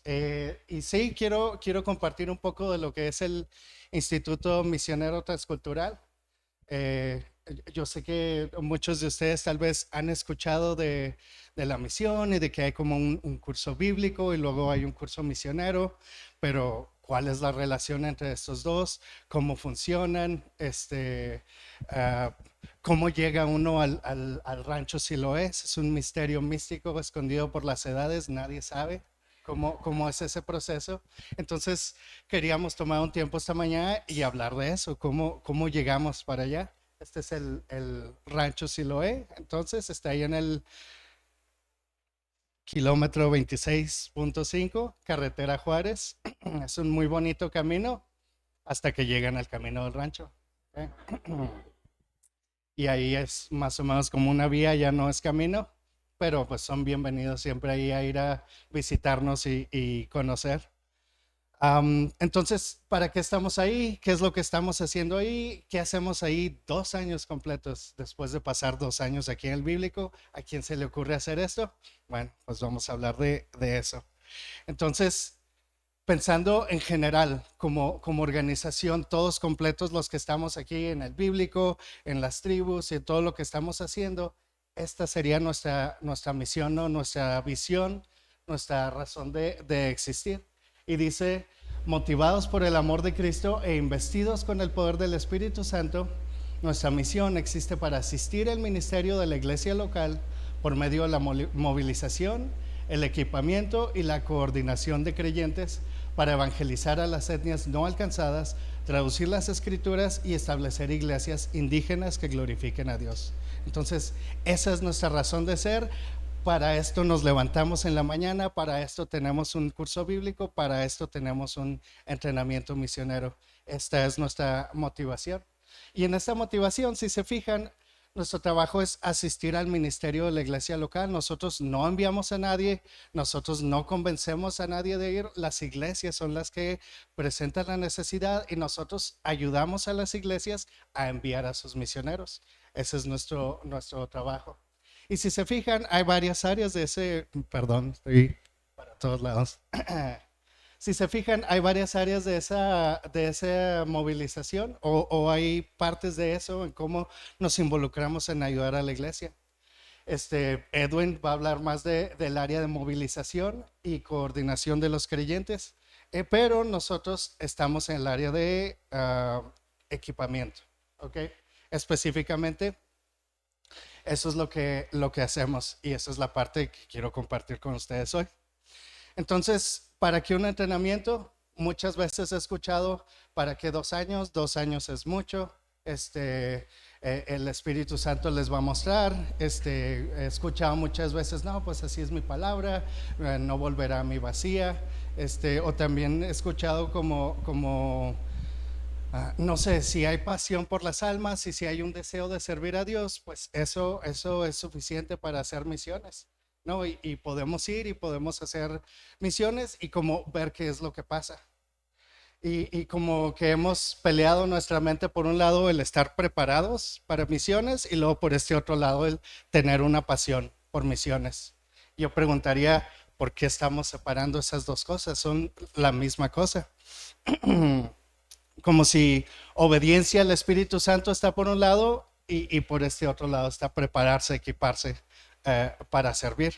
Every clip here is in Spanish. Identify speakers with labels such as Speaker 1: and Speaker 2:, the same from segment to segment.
Speaker 1: hermanos. Y sí, quiero compartir un poco de lo que es el Instituto Misionero Transcultural. Eh, yo sé que muchos de ustedes tal vez han escuchado de la misión y de que hay como un curso bíblico y luego hay un curso misionero, pero ¿cuál es la relación entre estos dos? ¿Cómo funcionan? Ah, ¿Cómo llega uno al rancho Siloé? Es un misterio místico escondido por las edades, nadie sabe. ¿Cómo es ese proceso? Entonces, queríamos tomar un tiempo esta mañana y hablar de eso, cómo llegamos para allá. Este es el rancho Siloé, entonces está ahí en el kilómetro 26.5, carretera Juárez. Es un muy bonito camino hasta que llegan al camino del rancho. ¿Ok? Y ahí es más o menos como una vía, ya no es camino, pero pues son bienvenidos siempre ahí a ir a visitarnos y conocer. Entonces, ¿para qué estamos ahí? ¿Qué es lo que estamos haciendo ahí? ¿Qué hacemos ahí 2 años completos después de pasar 2 años aquí en el bíblico? ¿A quién se le ocurre hacer esto? Bueno, pues vamos a hablar de eso. Entonces, pensando en general, como organización, todos completos los que estamos aquí en el bíblico, en las tribus y en todo lo que estamos haciendo, esta sería nuestra misión, ¿no? Nuestra visión, nuestra razón de existir. Y dice, motivados por el amor de Cristo e investidos con el poder del Espíritu Santo, nuestra misión existe para asistir el ministerio de la iglesia local por medio de la movilización, el equipamiento y la coordinación de creyentes para evangelizar a las etnias no alcanzadas, traducir las escrituras y establecer iglesias indígenas que glorifiquen a Dios. Entonces, esa es nuestra razón de ser. Para esto nos levantamos en la mañana, para esto tenemos un curso bíblico, para esto tenemos un entrenamiento misionero. Esta es nuestra motivación. Y en esta motivación, si se fijan, nuestro trabajo es asistir al ministerio de la iglesia local. Nosotros no enviamos a nadie, nosotros no convencemos a nadie de ir. Las iglesias son las que presentan la necesidad y nosotros ayudamos a las iglesias a enviar a sus misioneros. Ese es nuestro trabajo. Y si se fijan, hay varias áreas de ese, perdón, estoy para todos lados. Si se fijan, hay varias áreas de esa movilización o hay partes de eso en cómo nos involucramos en ayudar a la iglesia. Edwin va a hablar más del área de movilización y coordinación de los creyentes, pero nosotros estamos en el área de equipamiento, ¿ok? Específicamente, eso es lo que hacemos y esa es la parte que quiero compartir con ustedes hoy. Entonces, ¿para qué un entrenamiento? Muchas veces he escuchado, ¿para qué 2 años? 2 años es mucho. El Espíritu Santo les va a mostrar. He escuchado muchas veces, no, pues así es mi palabra, no volverá a mi vacía. O también he escuchado no sé, si hay pasión por las almas y si hay un deseo de servir a Dios, pues eso es suficiente para hacer misiones, ¿no? Y podemos ir y podemos hacer misiones y como ver qué es lo que pasa. Y como que hemos peleado nuestra mente por un lado el estar preparados para misiones y luego por este otro lado el tener una pasión por misiones. Yo preguntaría, ¿por qué estamos separando esas dos cosas? Son la misma cosa. Como si obediencia al Espíritu Santo está por un lado y por este otro lado está prepararse, equiparse para servir.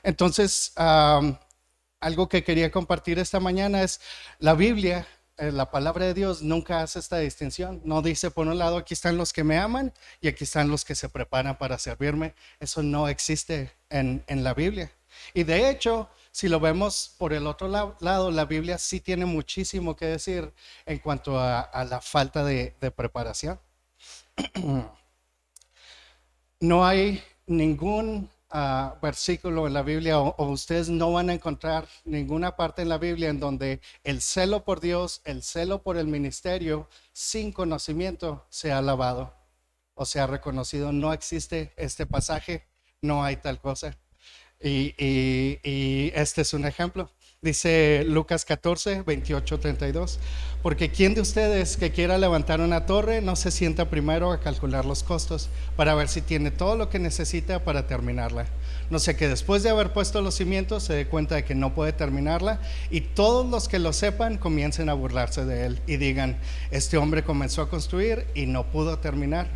Speaker 1: Entonces, algo que quería compartir esta mañana es la Biblia, la palabra de Dios nunca hace esta distinción. No dice por un lado aquí están los que me aman y aquí están los que se preparan para servirme. Eso no existe en la Biblia. Y de hecho, si lo vemos por el otro lado, la Biblia sí tiene muchísimo que decir en cuanto a la falta de preparación. No hay ningún versículo en la Biblia o ustedes no van a encontrar ninguna parte en la Biblia en donde el celo por Dios, el celo por el ministerio sin conocimiento sea alabado o sea reconocido. No existe este pasaje, no hay tal cosa. Y este es un ejemplo. Dice Lucas 14, 28, 32. Porque ¿quién de ustedes que quiera levantar una torre no se sienta primero a calcular los costos para ver si tiene todo lo que necesita para terminarla? No sé, que después de haber puesto los cimientos se dé cuenta de que no puede terminarla y todos los que lo sepan comiencen a burlarse de él y digan: este hombre comenzó a construir y no pudo terminar.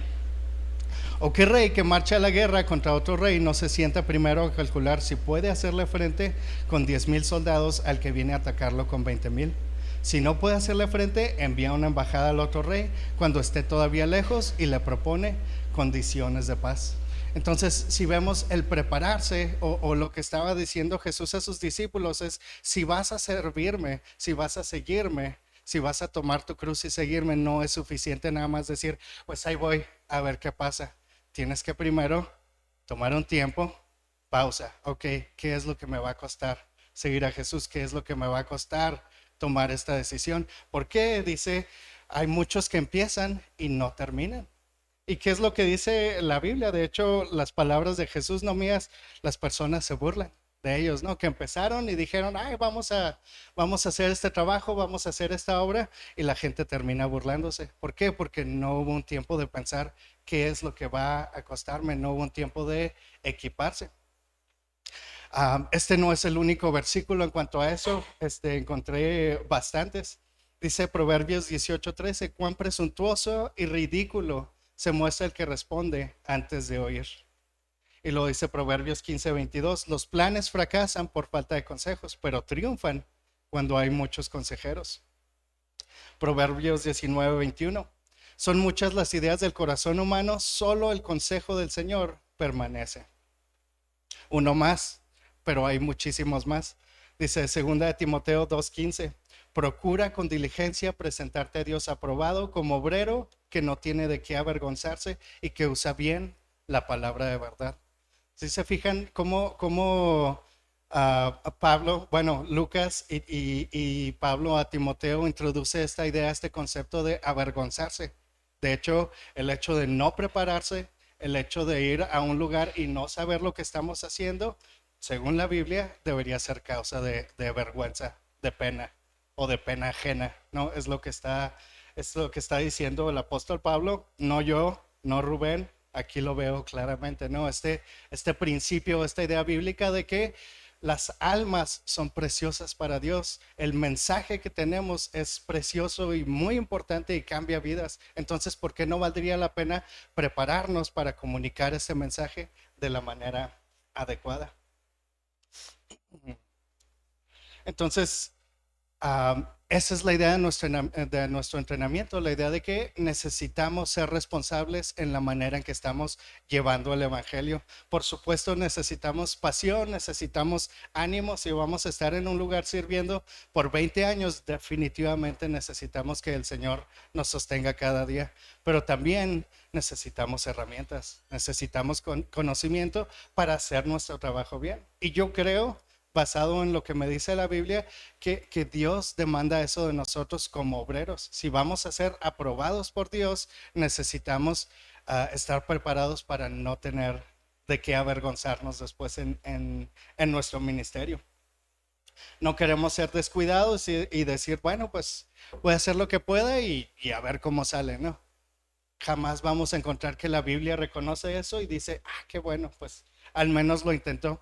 Speaker 1: ¿O qué rey que marcha a la guerra contra otro rey no se sienta primero a calcular si puede hacerle frente con 10,000 soldados al que viene a atacarlo con 20,000? Si no puede hacerle frente, envía una embajada al otro rey cuando esté todavía lejos y le propone condiciones de paz. Entonces, si vemos el prepararse o lo que estaba diciendo Jesús a sus discípulos es: si vas a servirme, si vas a seguirme, si vas a tomar tu cruz y seguirme, no es suficiente nada más decir, pues ahí voy a ver qué pasa. Tienes que primero tomar un tiempo, pausa. Ok, ¿qué es lo que me va a costar seguir a Jesús? ¿Qué es lo que me va a costar tomar esta decisión? Porque dice, hay muchos que empiezan y no terminan. ¿Y qué es lo que dice la Biblia? De hecho, las palabras de Jesús, no mías, las personas se burlan de ellos, ¿no? Que empezaron y dijeron: ay, vamos a hacer este trabajo, vamos a hacer esta obra, y la gente termina burlándose. ¿Por qué? Porque no hubo un tiempo de pensar qué es lo que va a costarme, no hubo un tiempo de equiparse. Este no es el único versículo en cuanto a eso, encontré bastantes. Dice Proverbios 18:13: cuán presuntuoso y ridículo se muestra el que responde antes de oír. Y lo dice Proverbios 15:22: los planes fracasan por falta de consejos, pero triunfan cuando hay muchos consejeros. Proverbios 19:21: son muchas las ideas del corazón humano, solo el consejo del Señor permanece. Uno más, pero hay muchísimos más. Dice 2 de Timoteo 2:15: procura con diligencia presentarte a Dios aprobado como obrero que no tiene de qué avergonzarse y que usa bien la palabra de verdad. Si se fijan cómo Pablo, bueno, Lucas y Pablo a Timoteo introduce esta idea, este concepto de avergonzarse. De hecho, el hecho de no prepararse, el hecho de ir a un lugar y no saber lo que estamos haciendo, según la Biblia, debería ser causa de vergüenza, de pena o de pena ajena, ¿no? Es lo que está diciendo el apóstol Pablo, no yo, no Rubén. Aquí lo veo claramente, ¿no? Este principio, esta idea bíblica de que las almas son preciosas para Dios. El mensaje que tenemos es precioso y muy importante y cambia vidas. Entonces, ¿por qué no valdría la pena prepararnos para comunicar ese mensaje de la manera adecuada? Entonces, esa es la idea de nuestro entrenamiento, la idea de que necesitamos ser responsables en la manera en que estamos llevando el Evangelio. Por supuesto, necesitamos pasión, necesitamos ánimo. Si vamos a estar en un lugar sirviendo por 20 años, definitivamente necesitamos que el Señor nos sostenga cada día. Pero también necesitamos herramientas, necesitamos conocimiento para hacer nuestro trabajo bien. Y yo creo, basado en lo que me dice la Biblia, que Dios demanda eso de nosotros como obreros. Si vamos a ser aprobados por Dios, necesitamos estar preparados para no tener de qué avergonzarnos después en nuestro ministerio. No queremos ser descuidados y decir, bueno, pues voy a hacer lo que pueda y a ver cómo sale, ¿no? Jamás vamos a encontrar que la Biblia reconoce eso y dice, qué bueno, pues al menos lo intentó.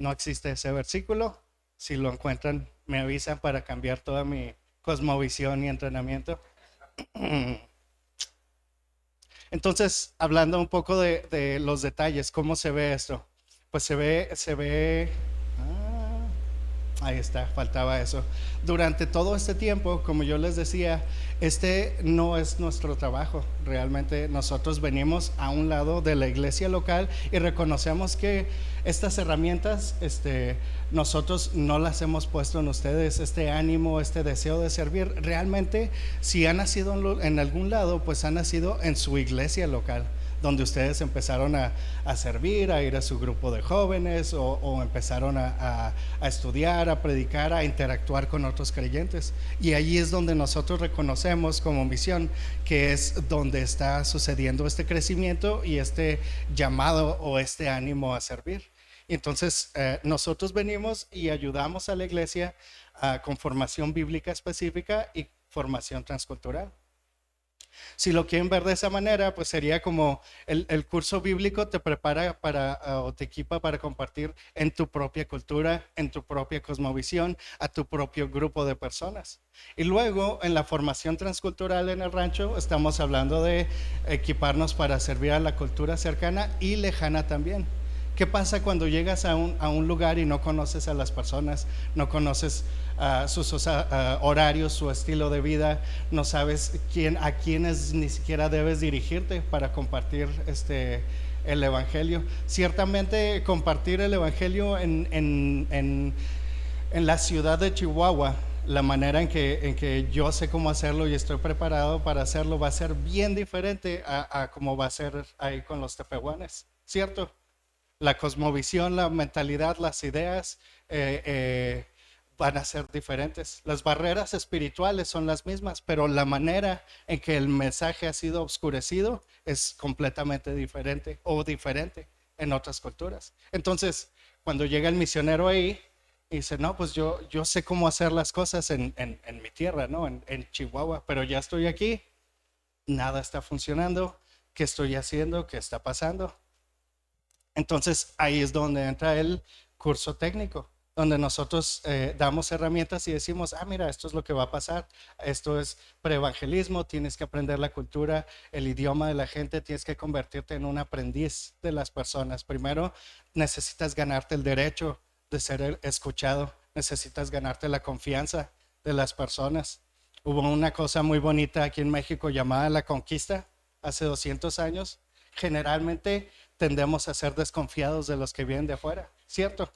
Speaker 1: No existe ese versículo. Si lo encuentran, me avisan para cambiar toda mi cosmovisión y entrenamiento. Entonces, hablando un poco de los detalles, ¿cómo se ve esto? Pues se ve, ahí está, faltaba eso. Durante todo este tiempo, como yo les decía, no es nuestro trabajo. Realmente nosotros venimos a un lado de la iglesia local y reconocemos que estas herramientas, nosotros no las hemos puesto en ustedes. Este ánimo, este deseo de servir, realmente, si ha nacido en algún lado, pues ha nacido en su iglesia local, donde ustedes empezaron a servir, a ir a su grupo de jóvenes o empezaron a estudiar, a predicar, a interactuar con otros creyentes. Y allí es donde nosotros reconocemos como misión que es donde está sucediendo este crecimiento y este llamado o este ánimo a servir. Entonces, nosotros venimos y ayudamos a la iglesia con formación bíblica específica y formación transcultural. Si lo quieren ver de esa manera, pues sería como el curso bíblico te prepara para o te equipa para compartir en tu propia cultura, en tu propia cosmovisión, a tu propio grupo de personas. Y luego en la formación transcultural en el rancho estamos hablando de equiparnos para servir a la cultura cercana y lejana también. ¿Qué pasa cuando llegas a un lugar y no conoces a las personas, no conoces sus horarios, su estilo de vida, no sabes a quiénes ni siquiera debes dirigirte para compartir el Evangelio? Ciertamente compartir el Evangelio en la ciudad de Chihuahua, la manera en que yo sé cómo hacerlo y estoy preparado para hacerlo va a ser bien diferente a cómo va a ser ahí con los tepehuanes, ¿cierto? La cosmovisión, la mentalidad, las ideas van a ser diferentes. Las barreras espirituales son las mismas, pero la manera en que el mensaje ha sido oscurecido es completamente diferente o diferente en otras culturas. Entonces, cuando llega el misionero ahí y dice, no, pues yo sé cómo hacer las cosas en mi tierra, ¿no? En Chihuahua, pero ya estoy aquí, nada está funcionando, ¿qué estoy haciendo? ¿Qué está pasando? Entonces ahí es donde entra el curso técnico, donde nosotros damos herramientas y decimos, mira, esto es lo que va a pasar, esto es preevangelismo, tienes que aprender la cultura, el idioma de la gente, tienes que convertirte en un aprendiz de las personas. Primero necesitas ganarte el derecho de ser escuchado, necesitas ganarte la confianza de las personas. Hubo una cosa muy bonita aquí en México llamada la conquista hace 200 años. Generalmente tendemos a ser desconfiados de los que vienen de afuera, ¿cierto?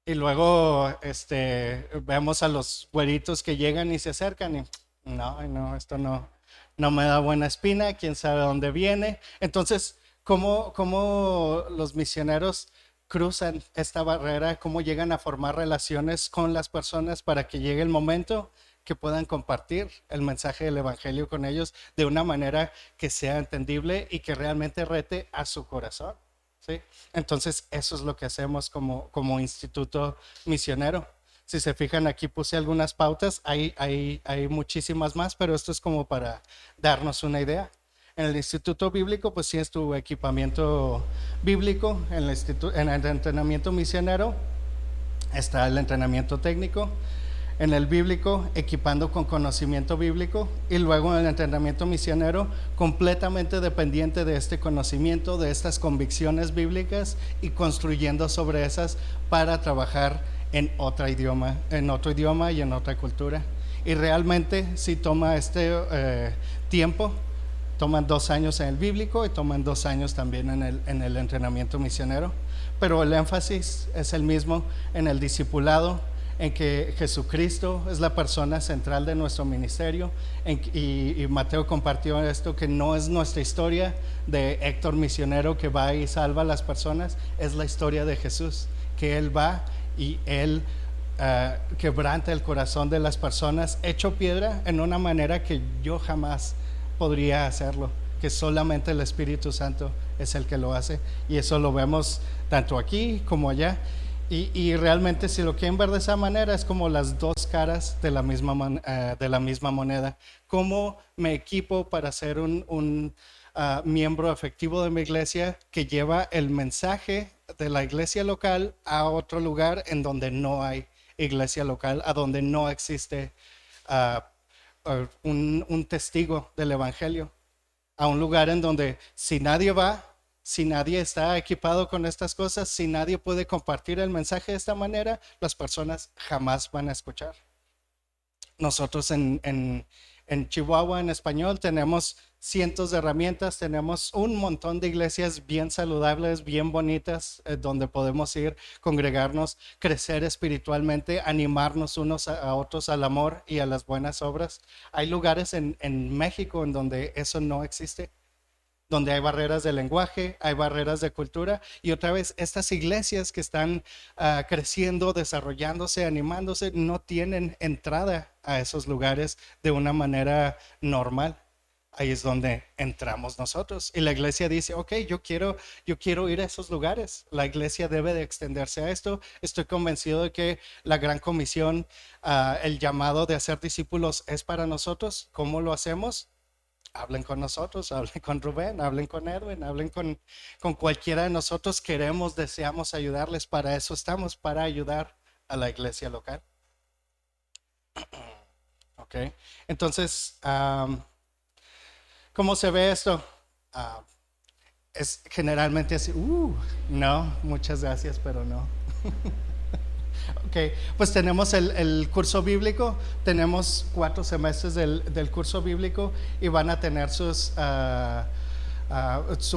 Speaker 1: Y luego vemos a los güeritos que llegan y se acercan y no, esto no me da buena espina, quién sabe dónde viene. Entonces, ¿cómo los misioneros cruzan esta barrera? ¿Cómo llegan a formar relaciones con las personas para que llegue el momento que puedan compartir el mensaje del Evangelio con ellos de una manera que sea entendible y que realmente rete a su corazón? ¿Sí? Entonces, eso es lo que hacemos como instituto misionero. Si se fijan, aquí puse algunas pautas, hay muchísimas más, pero esto es como para darnos una idea. En el instituto bíblico, pues sí es tu equipamiento bíblico. En el entrenamiento misionero está el entrenamiento técnico. En el bíblico, equipando con conocimiento bíblico, y luego en el entrenamiento misionero, completamente dependiente de este conocimiento, de estas convicciones bíblicas y construyendo sobre esas para trabajar en otro idioma y en otra cultura. Y realmente sí toma tiempo, toman 2 años en el bíblico y toman 2 años también en el entrenamiento misionero, pero el énfasis es el mismo en el discipulado, en que Jesucristo es la persona central de nuestro ministerio, y Mateo compartió esto, que no es nuestra historia de Héctor misionero que va y salva a las personas, es la historia de Jesús, que Él va y Él quebranta el corazón de las personas hecho piedra en una manera que yo jamás podría hacerlo, que solamente el Espíritu Santo es el que lo hace, y eso lo vemos tanto aquí como allá. Y realmente, si lo quieren ver de esa manera, es como las dos caras de la misma moneda. ¿Cómo me equipo para ser un miembro efectivo de mi iglesia que lleva el mensaje de la iglesia local a otro lugar en donde no hay iglesia local, a donde no existe un testigo del evangelio? A un lugar en donde si nadie va, si nadie está equipado con estas cosas, si nadie puede compartir el mensaje de esta manera, las personas jamás van a escuchar. Nosotros en Chihuahua, en español, tenemos cientos de herramientas, tenemos un montón de iglesias bien saludables, bien bonitas, donde podemos ir, congregarnos, crecer espiritualmente, animarnos unos a otros al amor y a las buenas obras. Hay lugares en México en donde eso no existe, donde hay barreras de lenguaje, hay barreras de cultura, y otra vez estas iglesias que están creciendo, desarrollándose, animándose, no tienen entrada a esos lugares de una manera normal. ahí es donde entramos nosotros. Y la iglesia dice, ok, yo quiero ir a esos lugares. La iglesia debe de extenderse a esto. Estoy convencido de que la gran comisión, el llamado de hacer discípulos es para nosotros. ¿Cómo lo hacemos? Hablen con nosotros, hablen con Rubén, hablen con Edwin, hablen con cualquiera de nosotros. Queremos, deseamos ayudarles. Para eso estamos, para ayudar a la iglesia local. Ok, entonces, ¿cómo se ve esto? Ah, es generalmente así, no, muchas gracias, pero no. Ok, pues tenemos el curso bíblico, tenemos 4 semestres del curso bíblico y van a tener su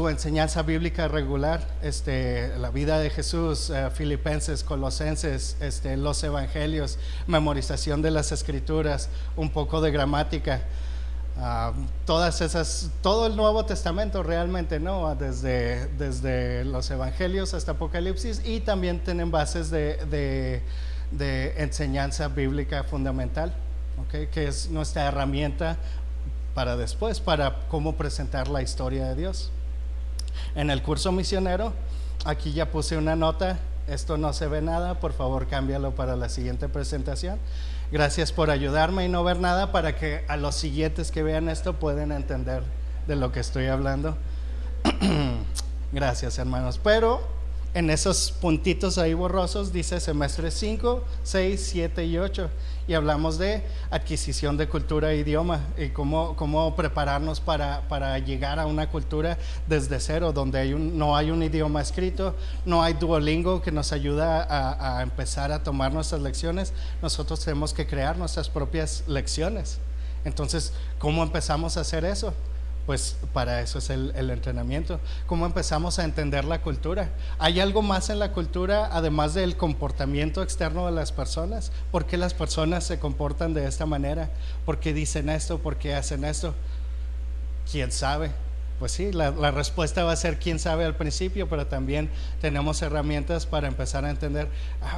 Speaker 1: enseñanza bíblica regular, la vida de Jesús, Filipenses, Colosenses, los evangelios, memorización de las escrituras, un poco de gramática. Todas esas, todo el Nuevo Testamento realmente, ¿no? Desde los Evangelios hasta Apocalipsis, y también tienen bases de enseñanza bíblica fundamental, ¿ok? Que es nuestra herramienta para después, para cómo presentar la historia de Dios. En el curso misionero, aquí ya puse una nota, esto no se ve nada, por favor cámbialo para la siguiente presentación. Gracias por ayudarme y no ver nada para que a los siguientes que vean esto puedan entender de lo que estoy hablando. Gracias, hermanos. Pero en esos puntitos ahí borrosos dice semestres 5, 6, 7 y 8. Y hablamos de adquisición de cultura e idioma y cómo prepararnos para llegar a una cultura desde cero, donde no hay un idioma escrito, no hay Duolingo que nos ayuda a empezar a tomar nuestras lecciones. Nosotros tenemos que crear nuestras propias lecciones. Entonces, ¿cómo empezamos a hacer eso? Pues para eso es el entrenamiento. ¿Cómo empezamos a entender la cultura? ¿Hay algo más en la cultura además del comportamiento externo de las personas? ¿Por qué las personas se comportan de esta manera? ¿Por qué dicen esto? ¿Por qué hacen esto? ¿Quién sabe? Pues sí, la respuesta va a ser quién sabe al principio, pero también tenemos herramientas para empezar a entender,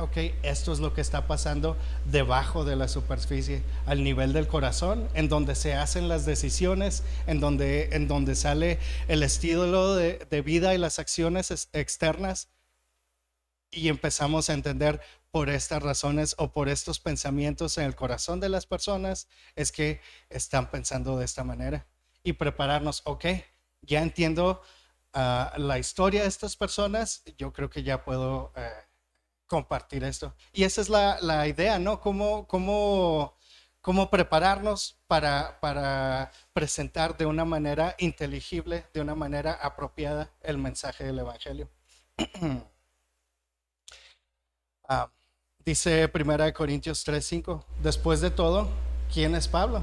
Speaker 1: ok, esto es lo que está pasando debajo de la superficie, al nivel del corazón, en donde se hacen las decisiones, en donde sale el estilo de vida y las acciones externas, y empezamos a entender por estas razones o por estos pensamientos en el corazón de las personas es que están pensando de esta manera. Y prepararnos, ok, ya entiendo la historia de estas personas, yo creo que ya puedo compartir esto. Y esa es la idea, ¿no? Cómo prepararnos para presentar de una manera inteligible, de una manera apropiada el mensaje del Evangelio. Dice 1 Corintios 3:5, después de todo, ¿quién es Pablo?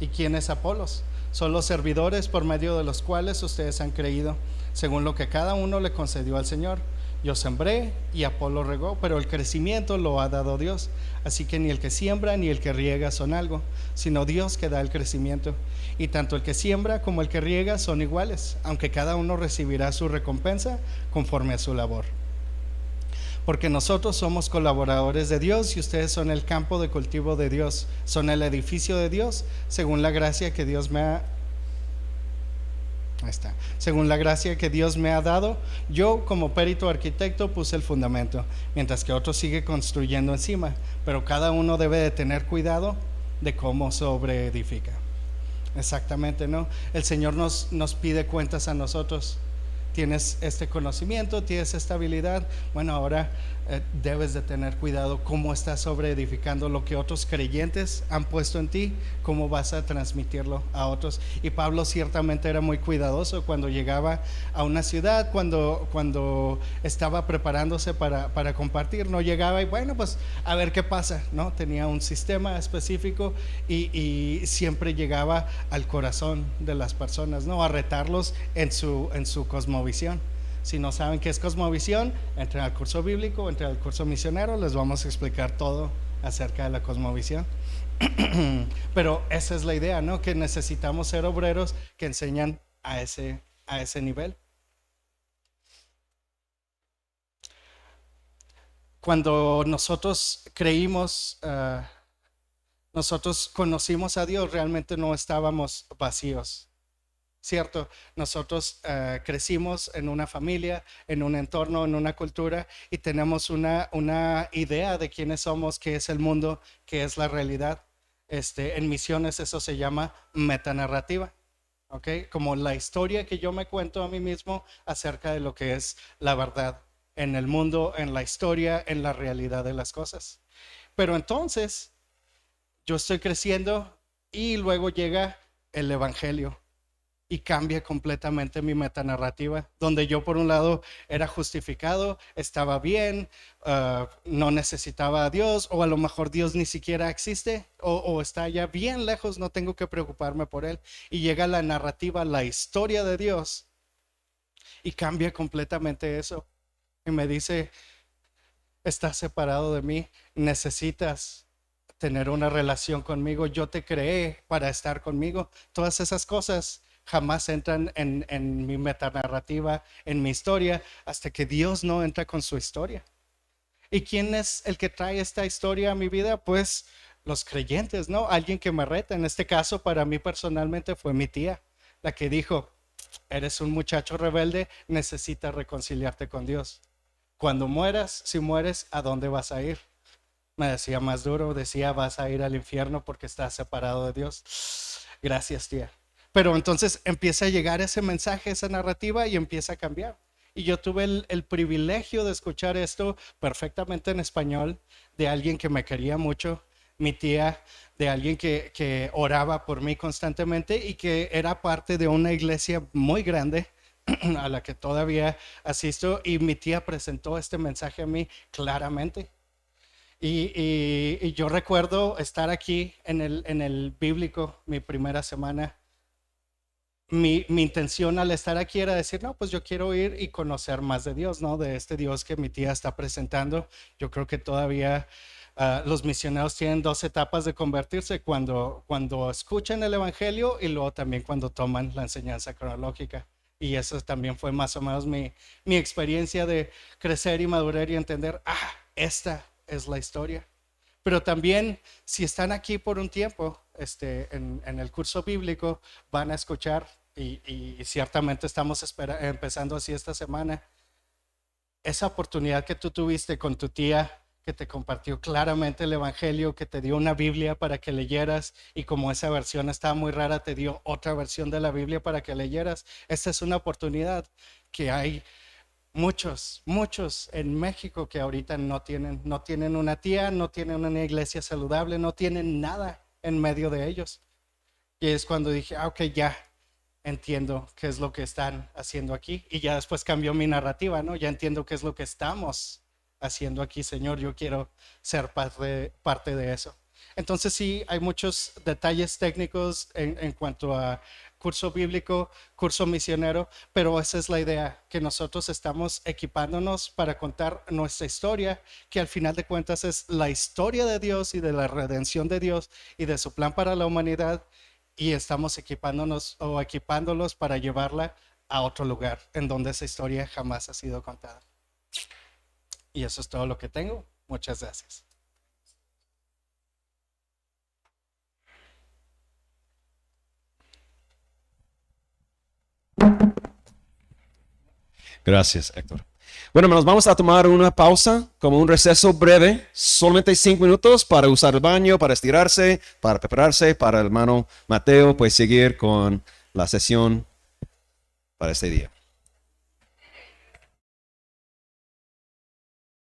Speaker 1: ¿Y quién es Apolos? Son los servidores por medio de los cuales ustedes han creído, según lo que cada uno le concedió al Señor. Yo sembré y Apolo regó, pero el crecimiento lo ha dado Dios. Así que ni el que siembra ni el que riega son algo, sino Dios que da el crecimiento. Y tanto el que siembra como el que riega son iguales, aunque cada uno recibirá su recompensa conforme a su labor. Porque nosotros somos colaboradores de Dios y ustedes son el campo de cultivo de Dios, son el edificio de Dios, según la gracia que Dios me ha según la gracia que Dios me ha dado, yo como perito arquitecto puse el fundamento, mientras que otro sigue construyendo encima, pero cada uno debe de tener cuidado de cómo sobreedifica. Exactamente, ¿no? El Señor nos pide cuentas a nosotros. Tienes este conocimiento, tienes esta habilidad, bueno, ahora debes de tener cuidado cómo estás sobreedificando lo que otros creyentes han puesto en ti, cómo vas a transmitirlo a otros. Y Pablo ciertamente era muy cuidadoso cuando llegaba a una ciudad, cuando estaba preparándose para compartir, no llegaba y bueno, pues a ver qué pasa, ¿no? Tenía un sistema específico y siempre llegaba al corazón de las personas, ¿no? A retarlos en su cosmovisión. Si no saben qué es cosmovisión, entren al curso bíblico, entren al curso misionero, les vamos a explicar todo acerca de la cosmovisión. Pero esa es la idea, ¿no? Que necesitamos ser obreros que enseñan a ese nivel. Cuando nosotros creímos, nosotros conocimos a Dios, realmente no estábamos vacíos. Cierto, nosotros crecimos en una familia, en un entorno, en una cultura y tenemos una idea de quiénes somos, qué es el mundo, qué es la realidad. En misiones eso se llama metanarrativa, ¿ok? Como la historia que yo me cuento a mí mismo acerca de lo que es la verdad en el mundo, en la historia, en la realidad de las cosas. Pero entonces yo estoy creciendo y luego llega el Evangelio y cambia completamente mi metanarrativa, donde yo por un lado era justificado, estaba bien, no necesitaba a Dios, o a lo mejor Dios ni siquiera existe, o está ya bien lejos, no tengo que preocuparme por él. Y llega la narrativa, la historia de Dios, y cambia completamente eso. Y me dice, estás separado de mí, necesitas tener una relación conmigo, yo te creé para estar conmigo. Todas esas cosas jamás entran en mi metanarrativa, en mi historia, hasta que Dios no entra con su historia. ¿Y quién es el que trae esta historia a mi vida? Pues los creyentes, ¿no? Alguien que me reta. En este caso, para mí personalmente fue mi tía, la que dijo, eres un muchacho rebelde, necesitas reconciliarte con Dios. Cuando mueras, si mueres, ¿a dónde vas a ir? Me decía más duro, decía, vas a ir al infierno porque estás separado de Dios. Gracias, tía. Pero entonces empieza a llegar ese mensaje, esa narrativa y empieza a cambiar. Y yo tuve el privilegio de escuchar esto perfectamente en español de alguien que me quería mucho, mi tía, de alguien que oraba por mí constantemente y que era parte de una iglesia muy grande a la que todavía asisto, y mi tía presentó este mensaje a mí claramente. Y yo recuerdo estar aquí en el bíblico mi primera semana. Mi intención al estar aquí era decir, no, pues yo quiero ir y conocer más de Dios, ¿no? De este Dios que mi tía está presentando. Yo creo que todavía los misioneros tienen dos etapas de convertirse, cuando escuchan el Evangelio y luego también cuando toman la enseñanza cronológica. Y eso también fue más o menos mi experiencia de crecer y madurar y entender, esta es la historia. Pero también, si están aquí por un tiempo, en el curso bíblico, van a escuchar, y ciertamente estamos empezando así esta semana, esa oportunidad que tú tuviste con tu tía, que te compartió claramente el Evangelio, que te dio una Biblia para que leyeras, y como esa versión estaba muy rara, te dio otra versión de la Biblia para que leyeras. Esta es una oportunidad que hay muchos en México que ahorita no tienen una tía, no tienen una iglesia saludable, no tienen nada en medio de ellos. Y es cuando dije, ok, ya entiendo qué es lo que están haciendo aquí. Y ya después cambió mi narrativa, ¿no? Ya entiendo qué es lo que estamos haciendo aquí, Señor. Yo quiero ser parte de eso. Entonces sí, hay muchos detalles técnicos en cuanto a curso bíblico, curso misionero, pero esa es la idea, que nosotros estamos equipándonos para contar nuestra historia, que al final de cuentas es la historia de Dios y de la redención de Dios y de su plan para la humanidad, y estamos equipándonos o equipándolos para llevarla a otro lugar en donde esa historia jamás ha sido contada. Y eso es todo lo que tengo. Muchas gracias.
Speaker 2: Gracias, Héctor. Bueno, hermanos, vamos a tomar una pausa, como un receso breve, solamente 5 minutos para usar el baño, para estirarse, para prepararse, para el hermano Mateo, pues seguir con la sesión para este día.